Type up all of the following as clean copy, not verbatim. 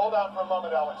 Hold on for a moment, Alex.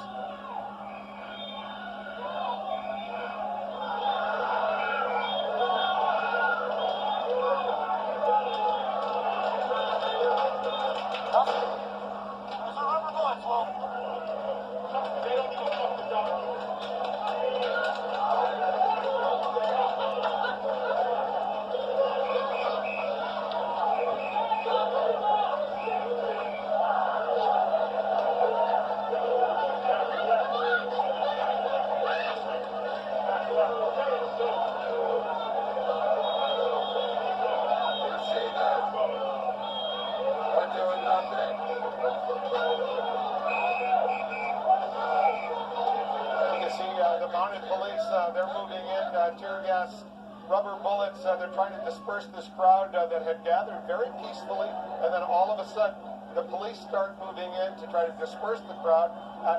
They're moving in, tear gas, rubber bullets. They're trying to disperse this crowd that had gathered very peacefully, and then all of a sudden the police start moving in to try to disperse the crowd.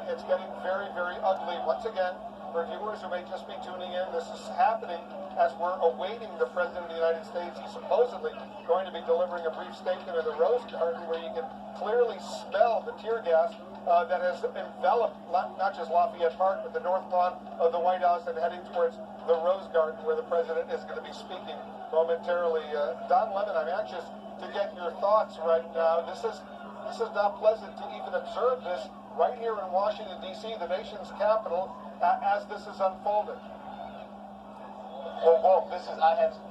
It's getting very, very ugly. Once again, for viewers who may just be tuning in, this is happening as we're awaiting the President of the United States. He's supposedly going to be delivering a brief statement in the Rosegarden, where you can clearly smell the tear gas that has enveloped not just Lafayette Park, but the north lawn of the White House, and heading towards the Rosegarden, where the President is going to be speaking momentarily. Don Lemon, I'm anxious to get your thoughts right now. This is not pleasant to even observe this right here in Washington, D.C., the nation's capital, as this is unfolding. Well,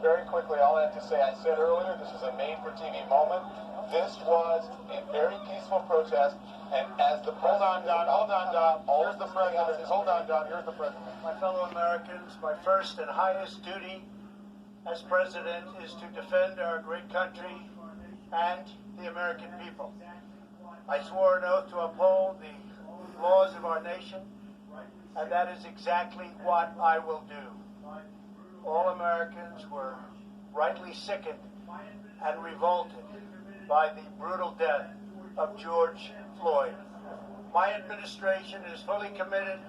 very quickly, all I have to say, I said earlier, this is a made-for-TV moment. This was a very peaceful protest, and as the president... Hold on, Don. Here's the president. Hold on, Don. Here's the president. My fellow Americans, my first and highest duty as president is to defend our great country and the American people. I swore an oath to uphold the laws of our nation, and that is exactly what I will do. All Americans were rightly sickened and revolted by the brutal death of George Floyd. My administration is fully committed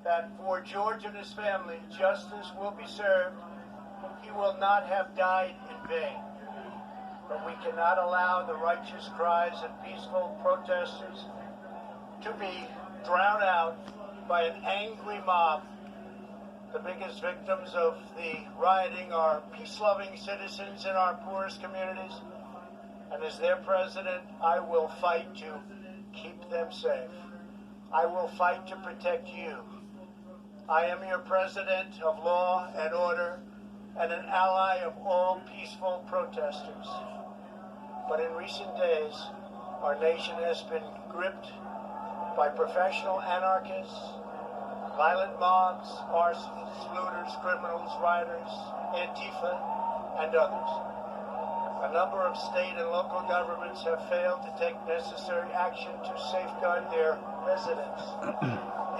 that for George and his family, justice will be served. He will not have died in vain. But we cannot allow the righteous cries of peaceful protesters to be drowned out by an angry mob. The biggest victims of the rioting are peace-loving citizens in our poorest communities. And as their president, I will fight to keep them safe. I will fight to protect you. I am your president of law and order and an ally of all peaceful protesters. But in recent days, our nation has been gripped by professional anarchists, violent mobs, arsonists, looters, criminals, rioters, Antifa, and others. A number of state and local governments have failed to take necessary action to safeguard their residents.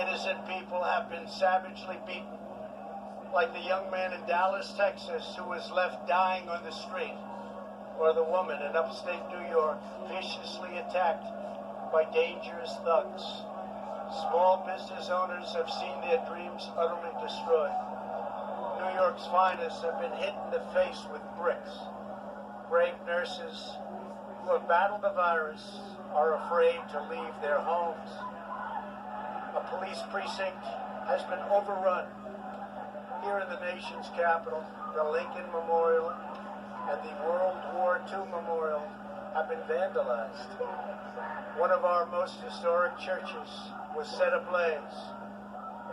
Innocent people have been savagely beaten, like the young man in Dallas, Texas, who was left dying on the street, or the woman in upstate New York viciously attacked by dangerous thugs. Small business owners have seen their dreams utterly destroyed. New York's finest have been hit in the face with bricks. Brave nurses who have battled the virus are afraid to leave their homes. A police precinct has been overrun. Here in the nation's capital, the Lincoln Memorial and the World War II Memorial have been vandalized. One of our most historic churches was set ablaze.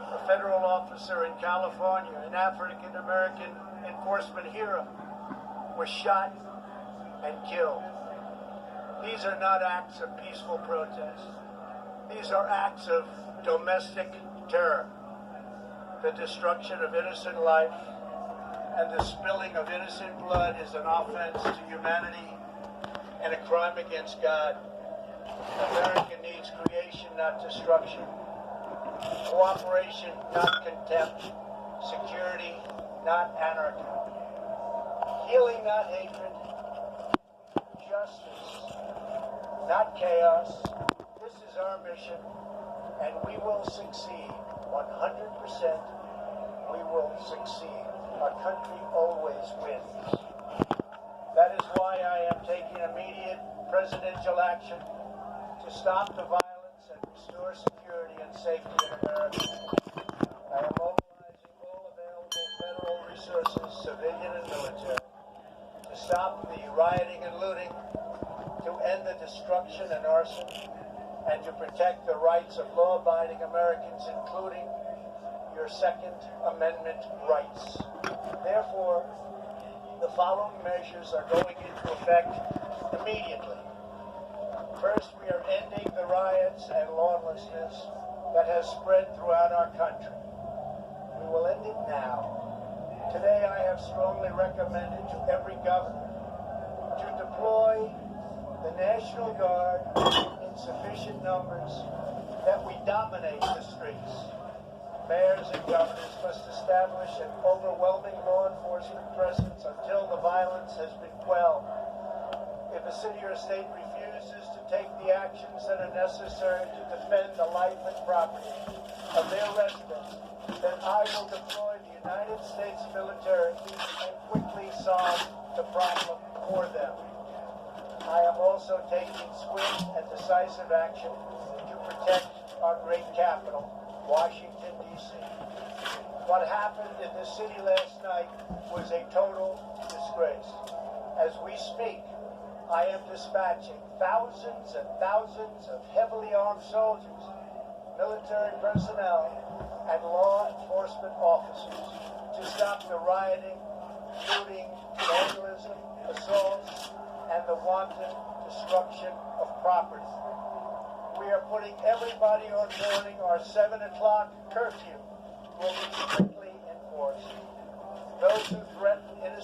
A federal officer in California, an African-American enforcement hero, was shot and killed. These are not acts of peaceful protest. These are acts of domestic terror. The destruction of innocent life and the spilling of innocent blood is an offense to humanity and a crime against God. America needs creation, not destruction. Cooperation, not contempt. Security, not anarchy. Healing, not hatred. Justice, not chaos. This is our mission, and we will succeed. 100%, we will succeed. Our country always wins. That is why I am taking immediate presidential action to stop the violence and restore safety in America. I am mobilizing all available federal resources, civilian and military, to stop the rioting and looting, to end the destruction and arson, and to protect the rights of law-abiding Americans, including your Second Amendment rights. Therefore, the following measures are going into effect immediately. First, we are ending the riots and lawlessness that has spread throughout our country. We will end it now. Today, I have strongly recommended to every governor to deploy the National Guard in sufficient numbers that we dominate the streets. Mayors and governors must establish an overwhelming law enforcement presence until the violence has been quelled. If a city or state refuses to take the actions that are necessary to defend the life and property of their residents, then I will deploy the United States military and quickly solve the problem for them. I am also taking swift and decisive action to protect our great capital, Washington, D.C. What happened in this city last night was a total disgrace. As we speak, I am dispatching thousands and thousands of heavily armed soldiers, military personnel, and law enforcement officers to stop the rioting, looting, vandalism, assaults, and the wanton destruction of property. We are putting everybody on boarding. Our 7 o'clock curfew will be strictly enforced. Those who threaten innocent